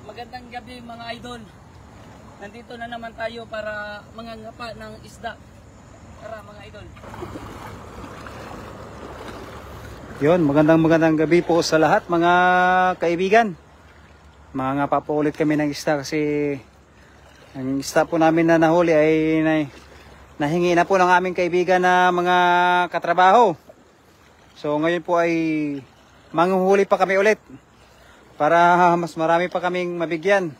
Magandang gabi mga idol. Nandito na naman tayo para mangangapa ng isda. Tara mga idol. Yun, magandang gabi po sa lahat mga kaibigan. Mangangapa po ulit kami ng isda kasi ang isda po namin na nahuli ay nahingi na po ng aming kaibigan na mga katrabaho. So ngayon po ay manghuhuli pa kami ulit para mas marami pa kaming mabigyan.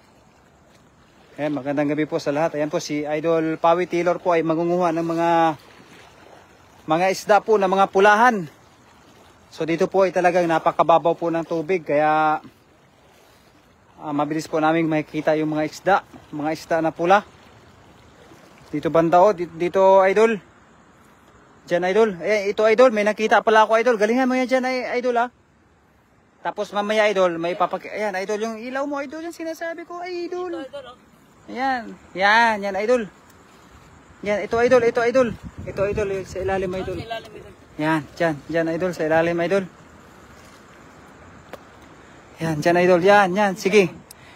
Ayan, magandang gabi po sa lahat. Ayan po si Idol Pawi Taylor po ay mangunguha ng mga isda po na mga pulahan. So dito po ay talagang napakababaw po ng tubig kaya mabilis po namin makikita yung mga isda na pula. Dito banda o, dito Idol. Diyan Idol. Ito Idol, may nakita pala ako Idol. Galingan mo yan dyan Idol Tapos mamaya Idol, may ayan Idol, yung ilaw mo Idol, yung sinasabi ko Idol. Ayan, yan Idol. Yan, ito Idol. Ito Idol, sa ilalim mo Idol. Yan, dyan Idol, sa ilalim Idol. Yan, dyan Idol, yan, sige.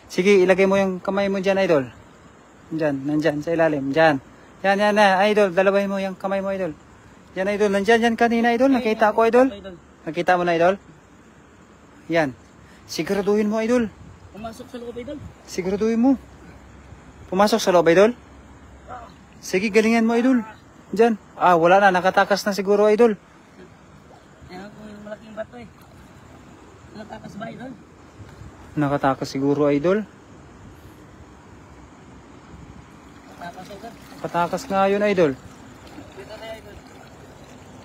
Sige, ilagay mo yung kamay mo dyan Idol. Dyan, nandyan, sa ilalim, dyan. Yan, Idol, dalawahin mo yung kamay mo Idol. Yan Idol, nandyan kanina Idol, nakita ko Idol. Nakita mo na Idol? Yan. Siguraduhin mo, Idol. Pumasok sa loob, Idol. Siguraduhin mo. Pumasok sa loob, Idol? Sige, galingan mo, Idol. Diyan. Wala na. Nakatakas na siguro, Idol. Ayan po yung malaking bato eh. Nakatakas ba, Idol? Nakatakas siguro, Idol. Nakatakas, Idol. Nakatakas nga yun, Idol. Dito na, Idol.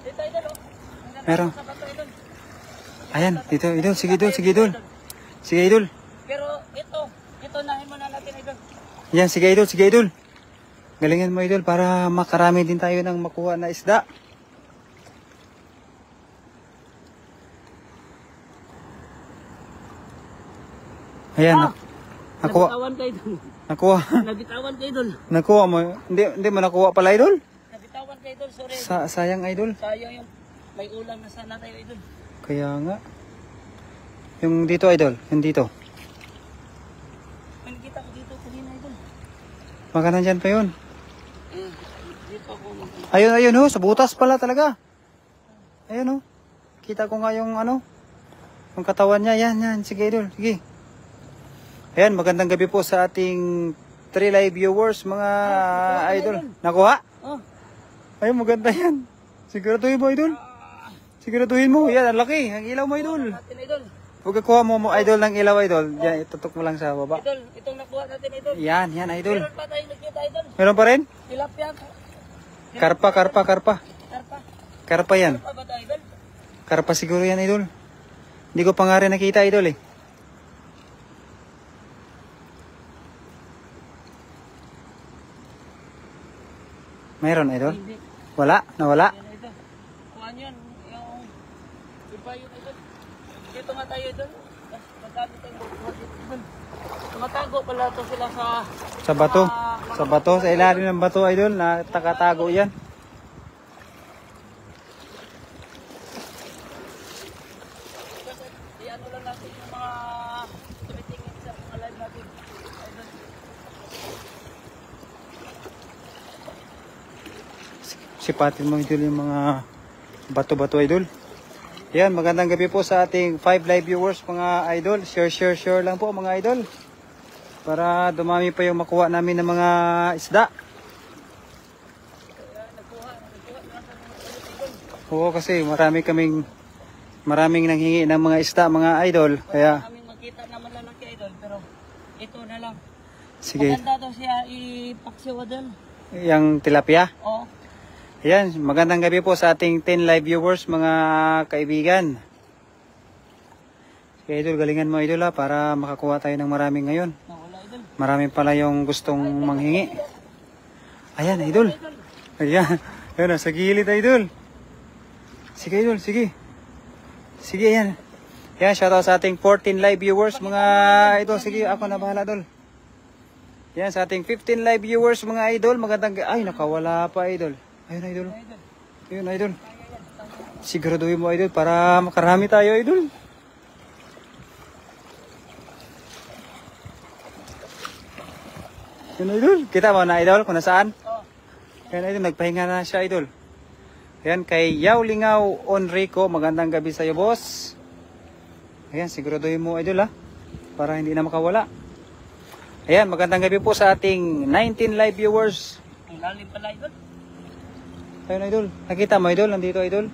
Dito, Idol. Meron. Sa bato, Idol. Ayan, dito, Idol. Sige, Idol. Sige, Idol. Pero ito nahin muna natin, Idol. Yan, sige, Idol. Galingan mo, Idol, para makarami din tayo ng makuha na isda. Ayan, nakuha. Nabitawan ka, Idol. Nakuha. Nabitawan ka, Idol. Nakuha mo. Hindi mo nakuha pala, Idol? Nabitawan ka, Idol. Sorry. Sayang, Idol. Sayang yung may ulam na sana tayo, Idol. Kaya nga. Yung dito, Idol. Yung dito. May nakita ko dito kanina, Idol. Baka nandyan pa yun. Dito ako. Ayun, sa butas pala talaga. Ayun, kita ko nga yung yung katawan niya. Yan. Sige, Idol. Sige. Ayan, magandang gabi po sa ating 3 live viewers, mga Idol. Nakuha? Oh. Ayun, maganda yan. Siguraduhin mo, Idol. Siguraduhin mo. Yan, ang laki. Ang ilaw mo, Idol. Natin, Idol. Huwag kuha mo, Idol, ng ilaw, Idol. Yan, itutok mo lang sa baba. Idol, itong nakuha natin, Idol. Yan, Idol. Meron pa tayong nakita, Idol. Meron pa rin? Tilapia. Karpa. Karpa. Karpa yan. Karpa ba ito, Idol? Karpa siguro yan, Idol. Hindi ko pa nga rin nakita, Idol, eh. Mayroon, Idol? Hindi. Wala? Nawala? Yan, Idol. Kuhaan yun. Yung iba yun, Idol. Dito nga tayo, Idol. Magkano tayong magkuha dito, Idol. Tumatago pala ito sila sa... Sa bato? Sa bato? Sa ilalim ng bato, Idol, na takatago yan. Iano lang natin yung mga tumitingin sa mga live natin. Idol. Sipatin mo, Idol, yung mga bato-bato, Idol. Yan, magandang gabi po sa ating 5 live viewers, mga Idol. Share lang po, mga Idol. Para dumami pa yung makuha namin ng mga isda. Oo, kasi maraming nanghingi ng mga isda, mga Idol. Kaya, Kaming makita naman lalaki, Idol. Pero ito na lang. sige, Maganda daw siya ipaksiwa doon. yung tilapia. Oo. Ayan, magandang gabi po sa ating 10 live viewers, mga kaibigan. Sige, Idol, galingan mo, Idol, para makakuha tayo ng maraming ngayon. Nawala, Idol. Marami pala yung gustong manghingi. Ayan, Idol. Ayan, ayan, sa gilid, Idol. Sige, Idol, sige. Sige, ayan. Ayan, shoutout sa ating 14 live viewers, mga Idol. Sige, ako na bahala, Idol. Ayan, sa ating 15 live viewers, mga Idol. Magandang, ay, nakawala pa, Idol. Ayun, Idol. Ayun, Idol. Siguraduhin mo, Idol, para makarami tayo, Idol. Yan idol, kita mo na idol kung nasaan? Oh. Yan idol, nagpahinga na siya idol. Yan kay Yaw Lingaw Onrico, magandang gabi sa iyo boss. Ayan, siguraduhin mo idol ha, para hindi na makawala. Ayan, magandang gabi po sa ating 19 live viewers. Ang lalim pala idol. Ayun idol, nakita mo idol, nandito idol.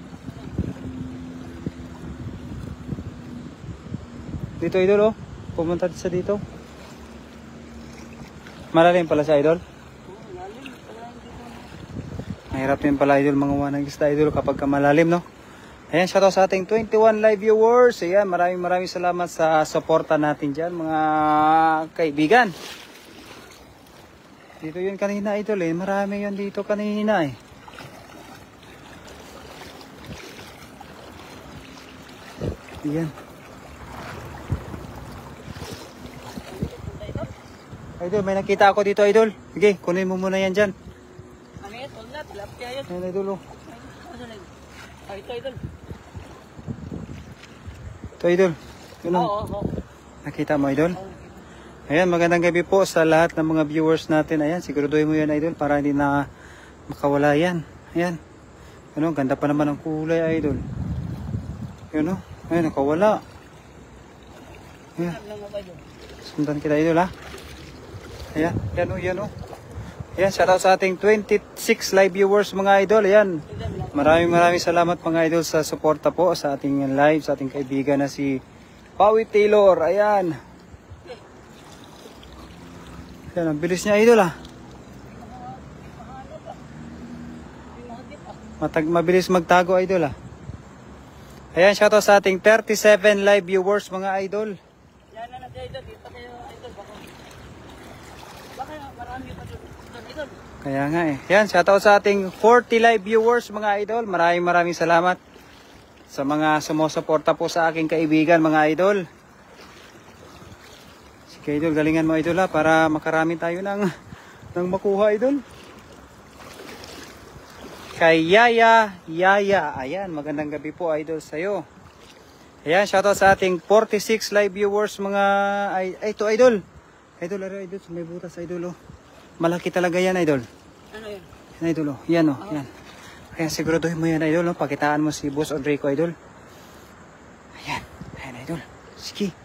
Dito idol oh, pumunta sa dito. Malalim pala sa idol. Lalim pala dito. Mahirap din pala idol mga wanang isda idol kapag malalim no. Ayan, shoutout sa ating 21 live viewers. Ayan, maraming salamat sa suporta natin dyan mga kaibigan. Dito yun kanina idol eh, marami yun dito kanina eh. Ayan. Idol, may nakita ako dito idol. Sige, kunin mo muna yan dyan. Ano yan? Tulad. Lapya yun. Ayan idol oh. Ano lang? Ah, ito idol. Ito idol. Yun oh. Oo. Nakita mo idol? Ayan, magandang gabi po sa lahat ng mga viewers natin. Ayan, siguraduhin mo yan idol para hindi na makawala yan. Ayan. Ano, ganda pa naman ang kulay idol. Yun oh. Ayan, nakawala. Ayan. Sundan kita idol ha. Ayan, yan o, yan o. Ayan, shoutout sa ating 26 live viewers mga idol. Ayan, maraming salamat mga idol sa suporta po sa ating live, sa ating kaibigan na si Pawi Taylor. Ayan. Ayan, ang bilis niya idol ha. Mabilis magtago idol ha. Ayan, shoutout sa ating 37 live viewers mga idol. Yan na natin idol. Dito kayo idol. Baka marami pa doon idol. Kaya nga eh. Yan, shoutout sa ating 40 live viewers mga idol. Maraming salamat sa mga sumusuporta po sa aking kaibigan mga idol. Sige idol, galingan mo idol ha, para makarami tayo ng makuha idol. Kay Yaya. Ayan, magandang gabi po idol sa'yo. Ayan, shoutout sa ating 46 live viewers mga ito idol. Idol, may butas idol oh. Malaki talaga yan idol. Ano yun? Yan idol oh. Yan oh, yan. Ayan, siguraduhin mo yan idol oh. Pakitaan mo si Boss Onrico idol. Ayan idol. Sige.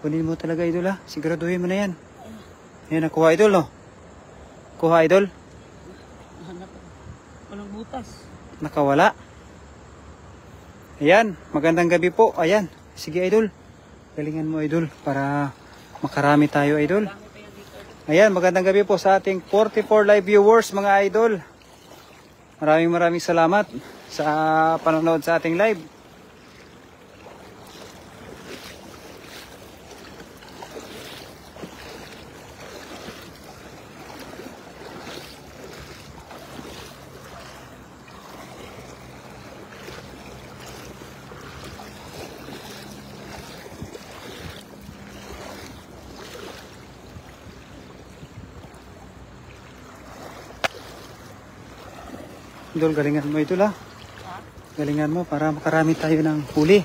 Kunin mo talaga idol ha. Siguraduhin mo na yan. Ayan, nakuha idol oh. Kuha idol. Walang butas. Nakawala. Ayan, magandang gabi po. Ayan, sige idol. Galingan mo idol para makarami tayo idol. Ayan, magandang gabi po sa ating 44 live viewers mga idol. Maraming salamat sa panonood sa ating live. Idol, galingan mo idol ha. Galingan mo para makarami tayo ng huli.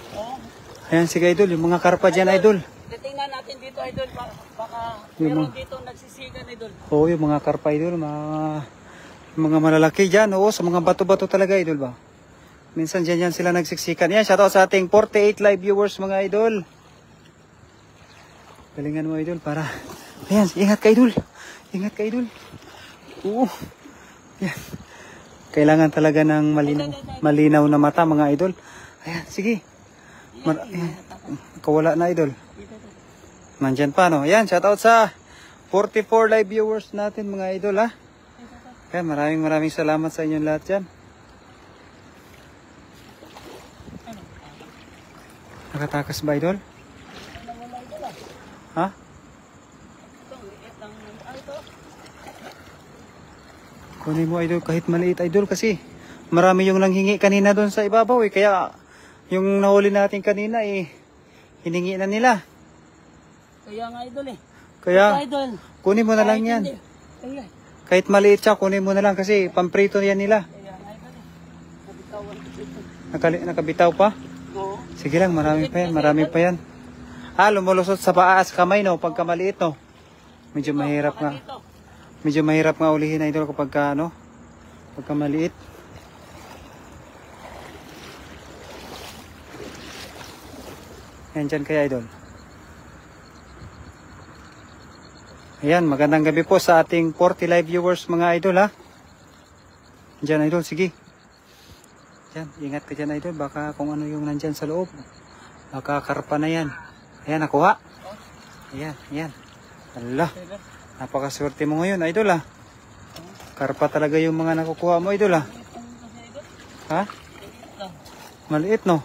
Ayan, sige idol, yung mga karpa dyan idol. Titingnan natin dito idol. Baka Yung meron dito nagsisigan idol. Oo, yung mga karpa idol, yung mga malalaki dyan. Oo, sa mga bato-bato talaga idol ba. Minsan dyan sila nagsiksikan. Yan, shoutout sa ating 48 live viewers mga idol. Galingan mo idol para... Ayan, ingat ka idol. Ingat ka idol. Oo. Yan. Kailangan talaga ng malinaw na mata mga idol. Ayan, sige. Ayan. Kawala na idol. Nandyan pa no. Ayan, shoutout sa 44 live viewers natin mga idol ha. Ayan, maraming salamat sa inyong lahat dyan. Nakatakas ba idol? Ha? Kunin mo idol kahit maliit idol kasi marami yung nanghingi kanina doon sa ibabaw eh. Kaya yung nahuli natin kanina eh hiningi na nila. Kaya nga idol eh. Kaya Idol. kunin mo na lang yan. Kaya. Kahit maliit siya kunin mo na lang kasi pamprito yan nila. Kaya nga idol eh. Nabitawan. Nakabitaw pa? Oo. Sige lang, marami pa yan. Lumulusot sa paa sa kamay no, pagka maliit no. Medyo mahirap nga. Medyo mahirap nga ulihin idol kapag ka, ano, pagka maliit. Yan dyan kaya idol. Ayan, magandang gabi po sa ating 40 live viewers mga idol ha. Dyan idol, sige. Dyan, ingat ka dyan idol. Baka kung ano yung nandyan sa loob. Baka karpa na yan. Ayan, nakuha. Ayan, ayan. Allah, napakaswerte mo ngayon idol ha. Karpa talaga yung mga nakukuha mo idol ha. Ha? Maliit no?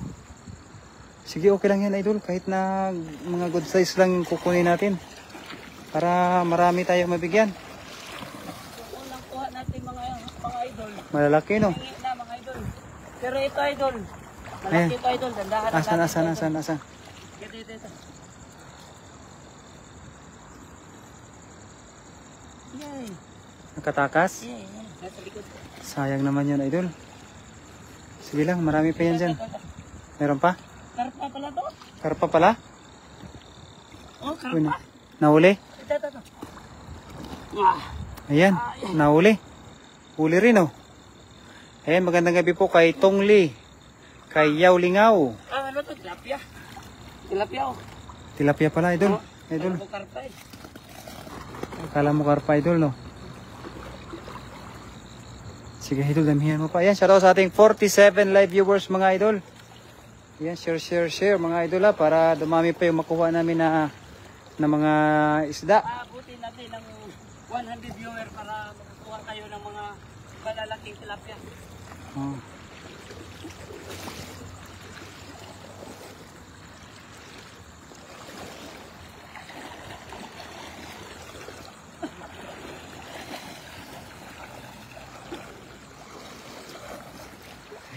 Sige, okay lang yan idol. Kahit na mga good size lang kukunin natin. Para marami tayo mabigyan. Unang kuha natin mga idol. Malalaki no? Hingi na mga idol. Pero ito idol. Malaki Ayan. ito idol. Dandahan na Asan, natin asan, ito, asan, idol. asan? Ito. Yay. Nakatakas? Yay. Nasa likod. Sayang naman yun idol. Sige lang, marami pa yan dyan. Ito. Meron pa? Karpa pala to. Karpa pala? Oh, Uy, karpa. nahuli? Ito. Ah. Ayan, nahuli. Huli rin oh. Ayan, magandang gabi po kay Tong Lee. Kay Yaw Lingaw. Ah, ano to? Tilapia. Tilapia oh. Tilapia pala idol. Idol. Ano karpa eh. Akala mo karpa idol no? Sige idol, damihan mo pa. Ayan, shoutout sa ating 47 live viewers mga idol. Ayan, share mga idol ha. Para dumami pa yung makuha namin na mga isda. Abutin natin ng 100 viewer para makakuha tayo ng mga malalaking tilapia. Oh.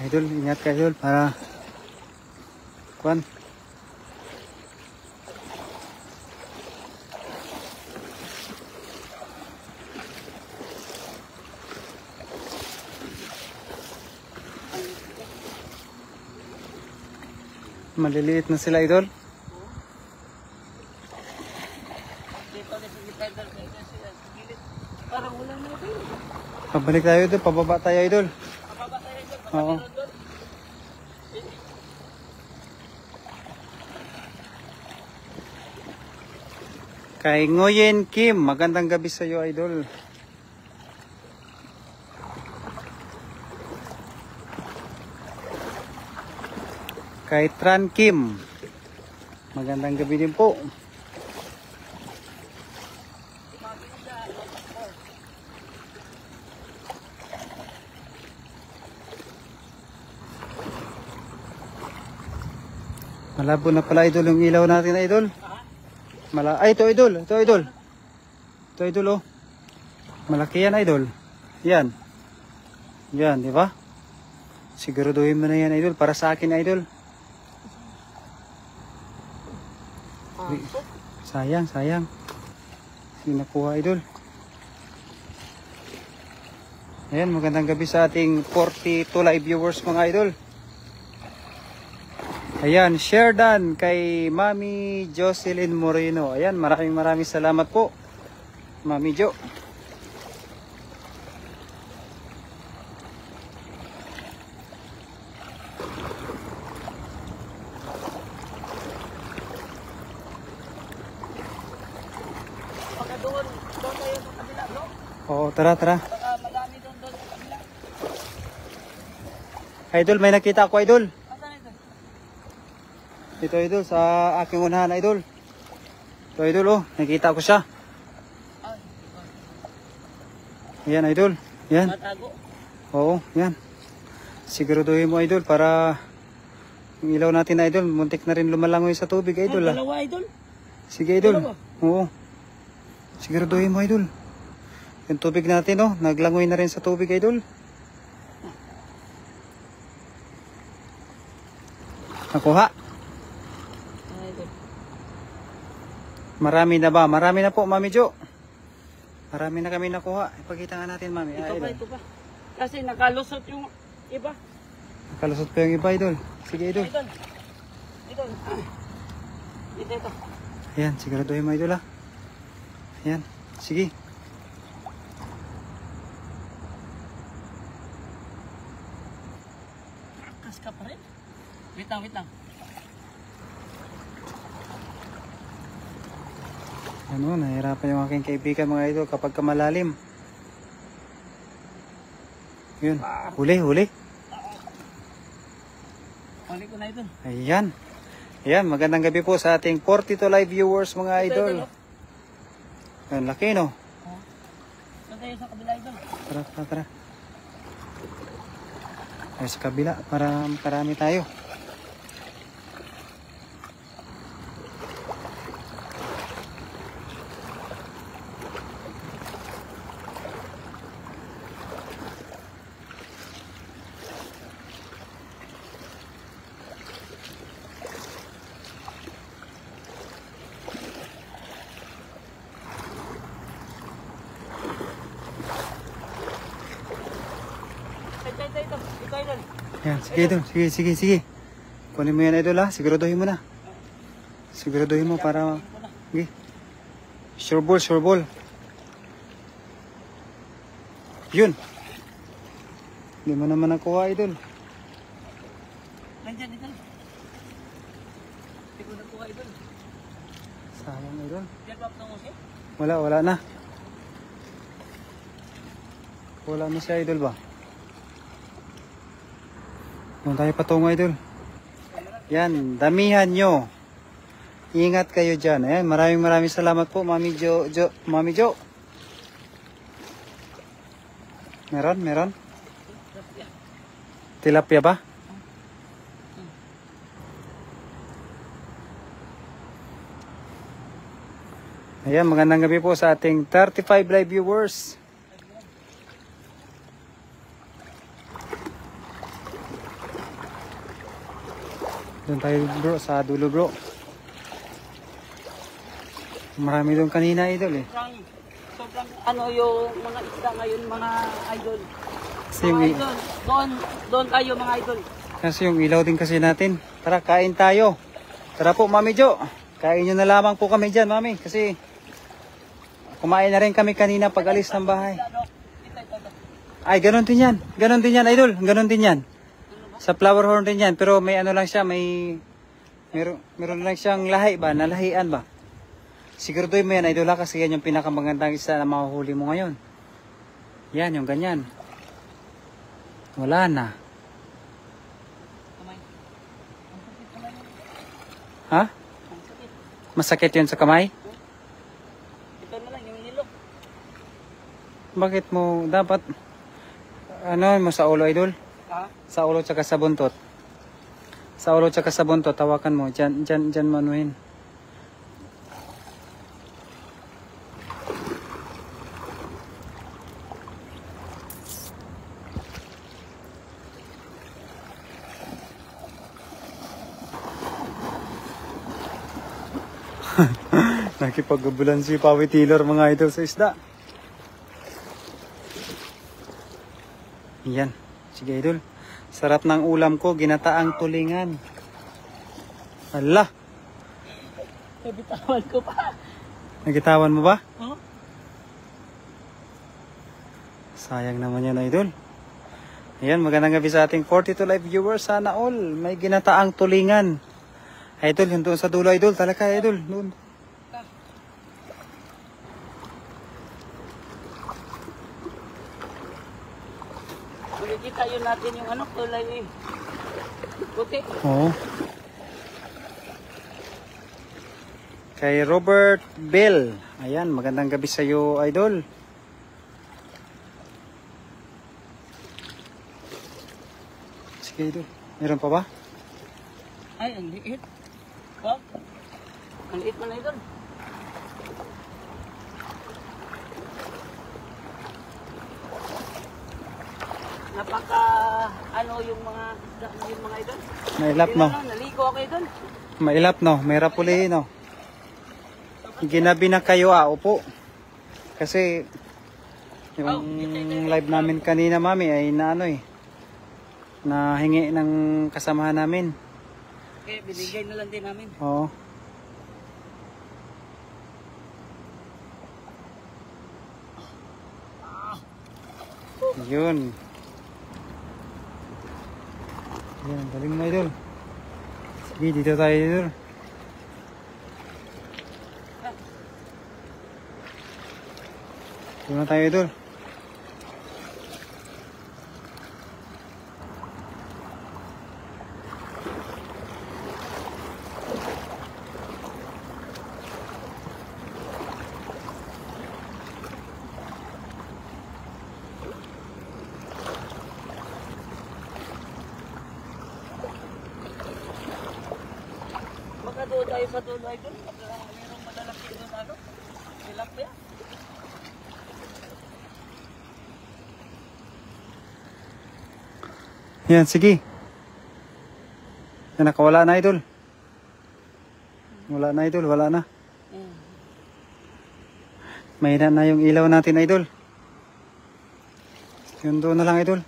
Idol, ingat ka idol para kuan. Maliliit na sila idol. Dito na si Pedro kasi gilid. Parang wala na ito. Pabalik tayo idol, pababa tayo idol. Mababa tayo dyan. Oo. Doon. Kay Ngoyen Kim, magandang gabi sa iyo idol. Kay Tran Kim, magandang gabi din po. Malabo na pala idol yung ilaw natin idol. Ay, ito idol. Ito idol. Ito idol oh. Malaki yan idol. Yan. Yan, di ba? Siguraduhin mo na yan idol. Para sa akin idol. Sayang. Sinakuha idol. Ayan, magandang gabi sa ating 42 live viewers mga idol. Ayan, share done kay Mami Jocelyn Moreno. Ayan, maraming salamat po, Mami Jo. Baka doon tayo sa kabila, no? Oo, tara. Baka madami doon sa kabila. Idol, may nakita ako idol. Asan ito? Ito idol, sa aking unahan idol. Ito idol oh, nakita ko siya. Ay, Ayan idol, yan. matago. Oo, yan. Siguraduhin mo idol para yung ilaw natin idol, muntik na rin lumalangoy sa tubig idol ah. Dalawa idol. Sige idol. Dalawa? Oo. Siguraduhin mo idol. Yung tubig natin oh, naglangoy na rin sa tubig idol. Nakuha. Idol. Marami na ba? Marami na po, Mami Jo. Marami na kami nakuha. Ipakita nga natin, Mami. Ito pa. Kasi nakalusot yung iba. Kalusot pa yung iba, idol. Sige, idol. Idol. Ito. Ayan, siguraduhin mo, idol, ha. Ayan, sige. wait lang. Ano, nahirapan yung aking kaibigan mga idol kapag kamalalim. Yun, huli. Huli ko na idol. Ayan. Ayan, magandang gabi po sa ating 42 live viewers mga idol. Ang laki no? Saan tayo sa kabila idol? Tara. Ay, sa kabila para marami tayo. Ito idol. Ayan, sige idol. Sige. Kunin mo yan idol ha. Siguraduhin mo na. Siguraduhin mo para... Sige. Sure ball. Yun. Hindi mo naman nakuha idol. Nandyan idol. Hindi ko nakuha idol. Sayang idol. Diyan ba ang siya? Wala na. Wala na siya idol ba? Doon tayo patungo idol. Yan, damihan nyo. Ingat kayo dyan. Ayan, maraming salamat po Mami Jo. Meron? Tilapia ba? Ayan, magandang gabi po sa ating 35 live viewers. Doon tayo bro, sa dulo bro. Marami doon kanina idol eh. Sobrang ano yung mga isda ngayon mga idol. Kasi Mga yung, idol, doon tayo mga idol. kasi yung ilaw din kasi natin. Tara, kain tayo. Tara po Mami Jo. Kain nyo na lamang po kami dyan Mami. Kasi kumain na rin kami kanina pag alis ng bahay. Ay, ganun din yan. Ganun din yan idol. Ganun din yan. Sa flower horn din yan, pero may ano lang siya, meron lang siyang lahi ba, nalahian ba? Siguraduhin mo yan, idol ha, kasi yan yung pinakamagandang isa na mahuhuli mo ngayon. Yan, yung ganyan. Wala na. Ha? Masakit yun sa kamay? Ito na lang yung nilo. Bakit mo, dapat, ano mo sa ulo, idol? Ha? Sa ulo tsaka sa buntot. Sa ulo tsaka sa buntot, tawakan mo. Diyan manuhin. Nakipag-ubulan si Pawi Taylor mga idol sa isda. Yan. Sige idol. Sarap ng ulam ko, ginataang tulingan. Ala. Nabitawan ko pa. Nagitawan mo ba? Oh? Sayang naman yan idol. Ayan, magandang gabi sa ating 42 live viewers. Sana all may ginataang tulingan. Idol, yun doon sa dulo idol. Talaga idol. Doon. Makikita yun natin yung ano, kulay eh. Puti. Oo. Kay Robert Bell. Ayan, magandang gabi sa iyo, idol. Sige, idol. Meron pa ba? Ay, ang liit. Oh, ang liit man na idol. Napaka, ano yung mga idol. Mailap, no? Naligo ako idol. Mailap, no? May rapuli, no? Ginabi na kayo, upo. Kasi, yung live namin kanina, mami, ay na ano eh. Nahingi ng kasamahan namin. Okay, binigay na lang din namin. Oo. Yun. Yan, galing mo idol. Sige, dito tayo idol. Dito na tayo idol. Baka doon tayo sa dulo idol. Mayroong malalaki doon ano. Tilapia. Yan, sige. Yan, nakawala na idol. Wala na idol, wala na. Mahina na yung ilaw natin idol. Yun doon na lang idol.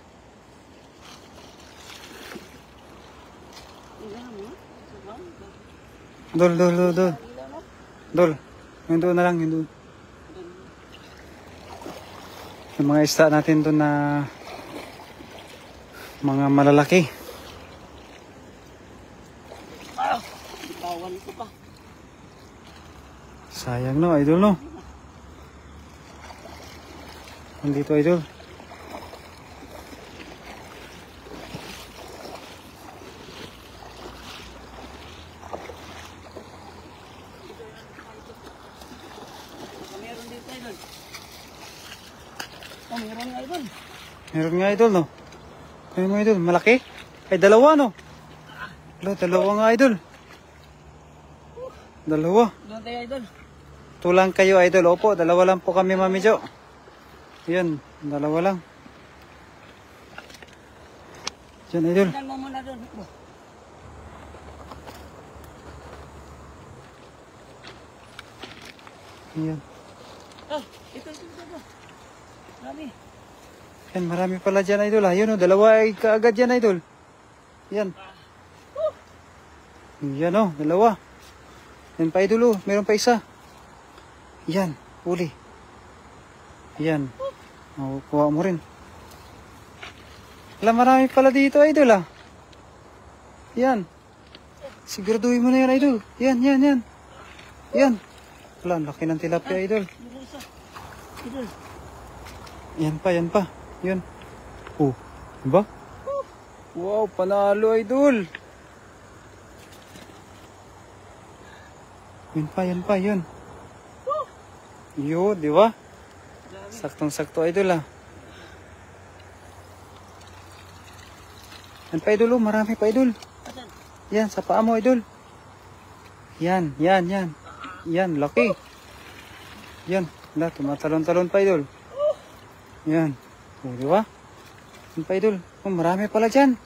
Dol. Dol. Yun doon na lang, yun doon. Yung mga isda natin doon na mga malalaki. Bawal ko pa. Sayang no, idol no. Nandito idol. Meron dito idol. Oh, meron nga idol. Meron nga idol no. Ano mo idol, malaki? Ay dalawa no. Dalawa nga idol. Dalawa. Doon tayo idol. Tulang kayo idol. Opo, dalawa lang po kami Mami Jo. Yan, dalawa lang. Yan idol. Tingnan mo muna doon. Yan. Ah, ito. Marami. Yan, marami pala dyan idol. Ayun o, dalawa ay kaagad yan idol. Yan. Yan o, dalawa. Yan pa idol o, meron pa isa. Yan, huli. Yan. O, kuha mo rin. Wala, marami pala dito idol ah. Yan. Siguraduhin mo na yan idol. Yan. Yan. Wala, ang laki ng tilapia idol. Meron isa. Idol. Yan pa. Yun. Oh, diba? Wow, panalo idol. Yan pa, yun. Yun, diba? Saktong-sakto idol ah. Yan pa idol, oh, marami pa idol. Asan? Yan, sa paa mo idol. Yan. Yan, laki. Yan, tumatalon-talon pa idol. Yan. O, di ba? Yan pa idol. Oh, marami pala dyan.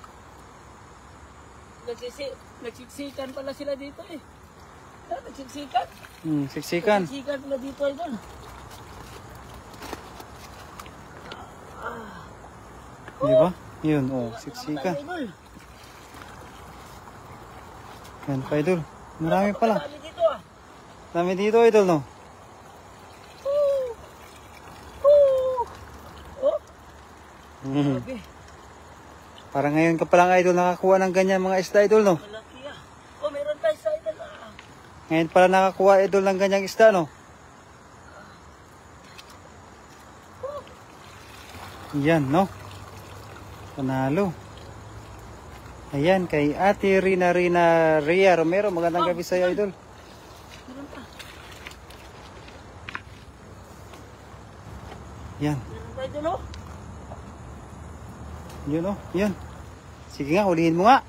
Nagsiksikan pala sila dito eh. Nagsiksikan? Siksikan. Nagsiksikan pala dito idol. Di ba? Yun, oh, siksikan. Idol. Yan pa idol. Marami pala. Marami dito ah. Marami dito idol, no? Oh, okay. Para ngayon ka palang idol nakakuha ng ganyan mga isda idol, no? Malaki ah. Oh, meron tayo sa idol ah. Ngayon pala nakakuha idol ng ganyang isda, no? Yan, no? Panalo. Ayan, kay Ate Rina Ria Romero. Magandang gabi sa'yo, idol. Meron pa. Yan. Meron pa idol oh. Yun, oh. Yan. Sige nga, hulihin mo nga.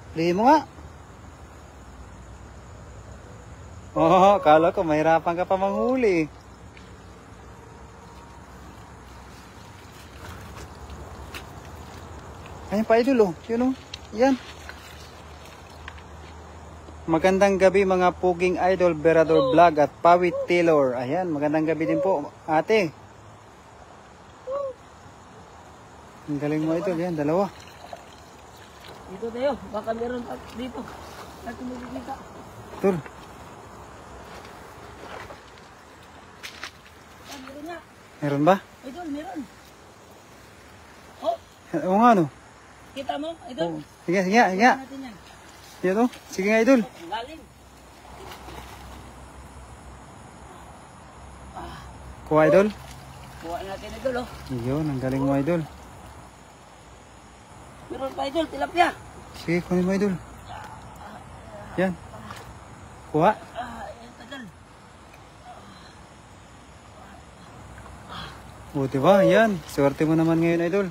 Oh, kala ko mahirapan ka pa manghuli. Ayan pa idol, oh. Yun, oh. Yan. Magandang gabi mga puging idol, Berador Vlog at Pawit Taylor. Ayan, magandang gabi din po, ate. Ang galing mo idol, yan, dalawa. Dito tayo. Baka meron pa dito. Natin makikita. Idol. Ah, meron nga. Meron ba? Idol, meron. Oh, Oo nga, no? kita mo? Idol. Sige. Natin yan. Yan o. Sige nga, idol. Ang lalim. Kuha, idol. Kuha natin idol oh. Yun, ang galing mo, idol. Meron pa idol, tilapia. Sige, kunin mo, idol. Yan. Kuha. Yan tagal. O, diba? Yan. Swerte mo naman ngayon, idol.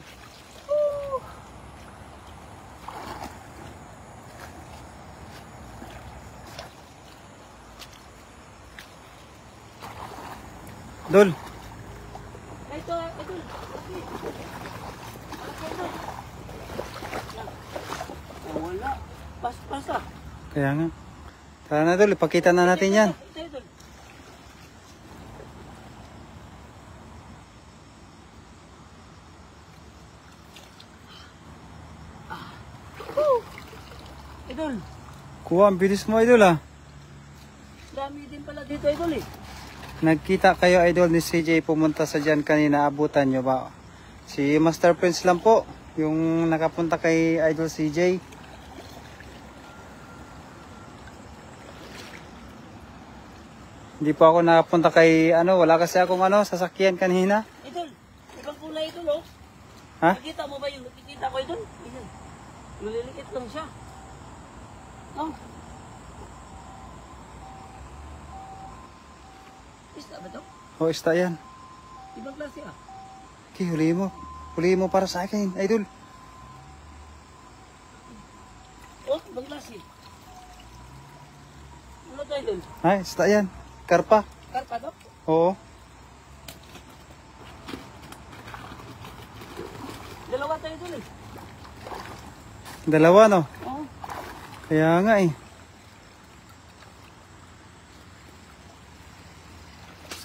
Dol. Ito, idol. Wala. Pas-pas ah. Kaya nga. Tara na, Dol. Ipakita na natin yan. Ito, idol. Idol, Kuha, ang bilis mo, idol, ah. dami din pala dito idol eh. Nagkita kayo, idol, ni CJ. Pumunta sa dyan kanina. Abutan nyo ba? Si Master Prince lang po. Yung nakapunta kay idol CJ. Hindi po ako nakapunta kay, wala kasi akong sasakyan kanina. Idol, ibang kulay idol oh. Ha? Nakikita mo ba yung nakikita ko idol? Idol. Maliliit lang siya. Oh. Isda ba ito? O, ista yan. Ibang klase ah. Okay, huli mo. Huli mo para sa akin, idol. Oh, ibang klase. Ano to idol? Ay, ista yan. Karpa. Karpa to? Oo. Dalawa tayo idol eh. Dalawa, no? Oh. Kaya nga eh.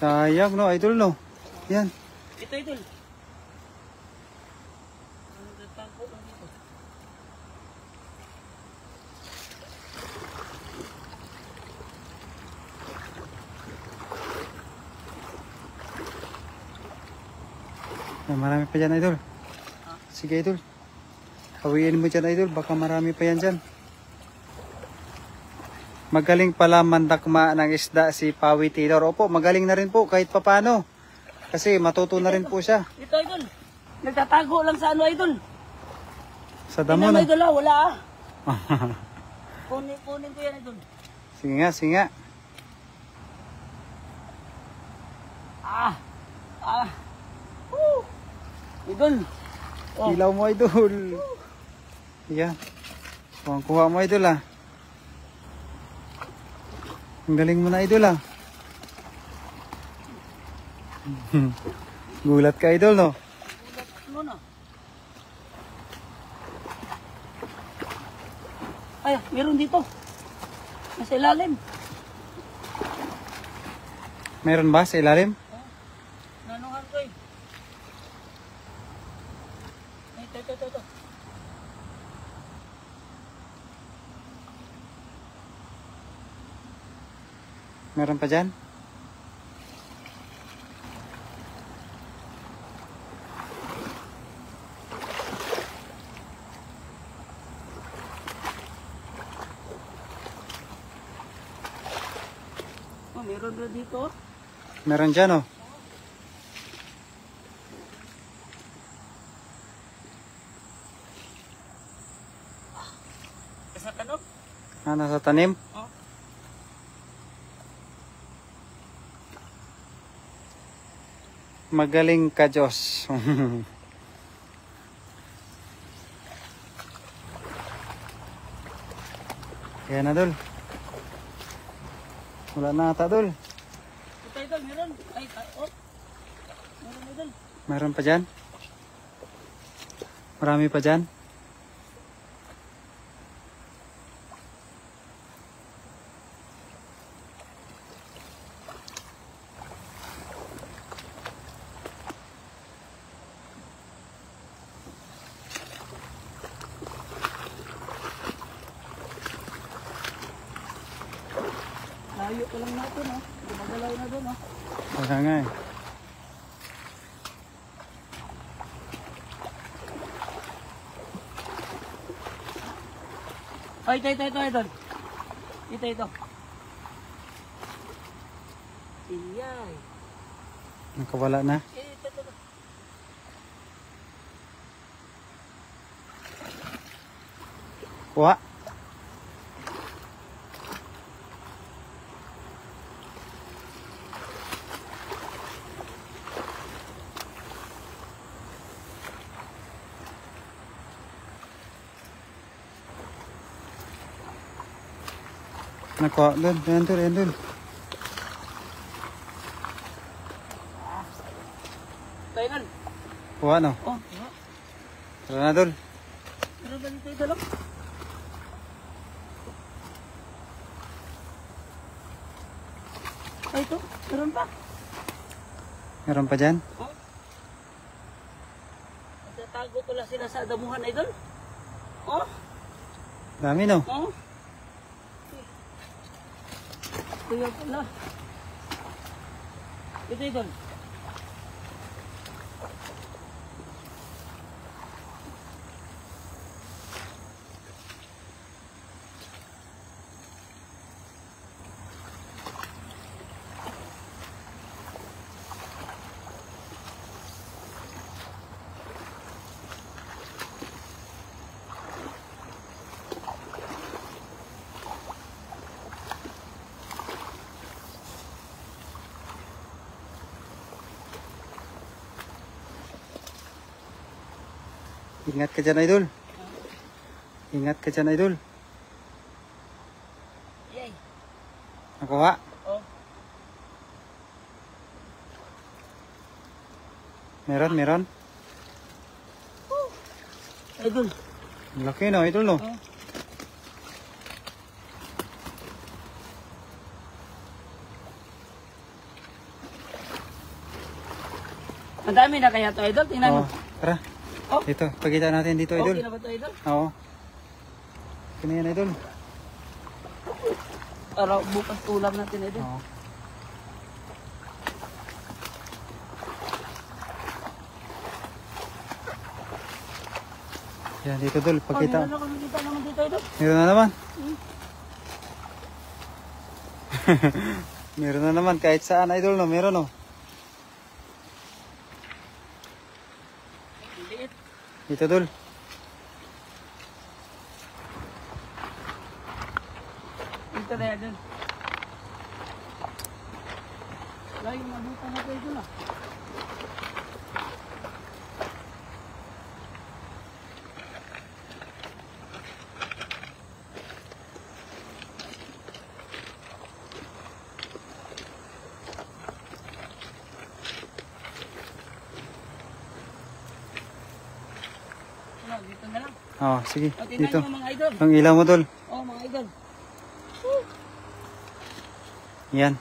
Sayang, no, idol, no? Yan. Ito idol. Ano tatangko lang dito? Ay, marami pa dyan, idol. Sige, idol. Hawiin mo dyan, idol. Baka marami pa yan dyan. Magaling pala mandakma ng isda si Pawi Taylor. Opo, magaling na rin po kahit papano. Kasi matuto na rin po siya. Ito idol. Nagtatago lang sa ano idol. Sa damo, Tingnan mo, no? idol ah, wala ah. Kunin ko yan idol. Sige nga, sige nga. Ah. Ah. Woo. Idol. Oh. Ilaw mo, idol. Yan. Kuha mo, idol, ah. Ang galing mo na, idol, ah. Gulat ka, idol, no? Ano na? Ay, meron dito. Nasa ilalim. Meron ba sa ilalim? Nanuhan ko eh. Ay, ito. Meron pa dyan? Oh, meron doon dito. Meron dyan, oh. Sa kanop. Nasa tanim. Oh. Magaling ka, Diyos. Kaya na, Dol. Wala na ata, Dol. Ito idol, meron. Ay, oh. Meron idol. Meron pa dyan? Marami pa dyan? Layo pa lang natin oh. Gumagalaw na doon oh. Kaya nga eh. Oh, ito, idol. Ito. Iyay. Nakawala na. Ito. Kuha. Nakuha. Doon. Ayan doon. Tayo nun. Kuha no. Oh, Tara na doon. ano ba dito idol? Ay, ito. Meron pa. Meron pa dyan. Oh. Nagtatago pala sila sa damuhan, idol. Oh. Dami no. Oh. Kuya pala. Ito, idol. Ingat ka dyan, idol. Ingat ka dyan, idol. Yay. Nakuha. Oh. Meron. Idol. Ang laki no, idol no. Oh. Ang dami na kaya to, idol. Tingnan mo. Oh, tara. Oh. Dito, pagkita natin dito, idol. Okay na ba to, idol? Oo. Kaya yan, idol. Para bukas ulam natin, idol. Oo. Yan, dito, idol. Pagkita. Meron ako nakita naman dito, idol. Meron na naman. Hmm. Meron na naman. Kahit saan, idol, no? Meron, no? Liit. Dito, idol. Dito na, idol. Wala yung mabuta na to, idol, ah. Ano, dito na lang. Oo, sige. O, tingnan Dito. nyo, mga idol. Ang ilaw mo, idol. Oh, mga idol. Yan.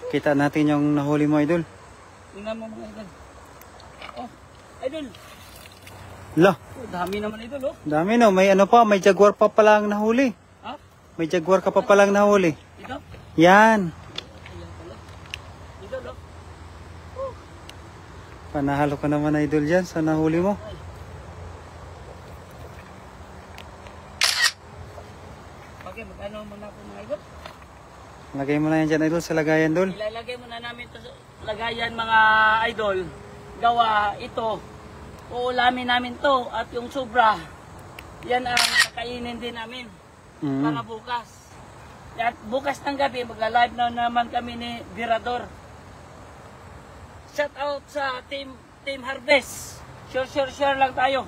Kita natin yung nahuli mo, idol. Tingnan mo, mga idol. Oh, idol. La, Oh, dami naman, idol, oh. dami, no? May ano pa, may jaguar pa palang nahuli. Ha? May jaguar ka pa palang nahuli. Ito? Yan. Ayan pala. Idol, oh. Panahalo ka naman, idol, dyan sa nahuli mo. Okay, magkano muna po, mga idol? Lagay mo na yan dyan, idol, sa lagayan, idol. Ilalagay muna namin ito sa lagayan, mga idol. Gawa ito. Uulamin namin to at yung sobra, yan ang kakainin din namin para Mm. bukas. At bukas ng gabi, magla-live na naman kami ni Virador. Shout out sa Team Harvest. Share lang tayo.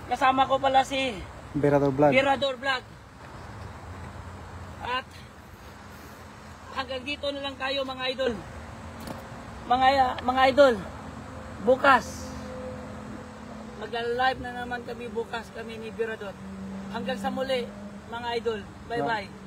Kasama ko pala si Berador Vlog. Virador Vlog. At hanggang dito na lang tayo, mga idol. Mga idol, bukas magla-live na naman kami bukas, kami ni Virador. Hanggang sa muli, mga idol. Bye-bye.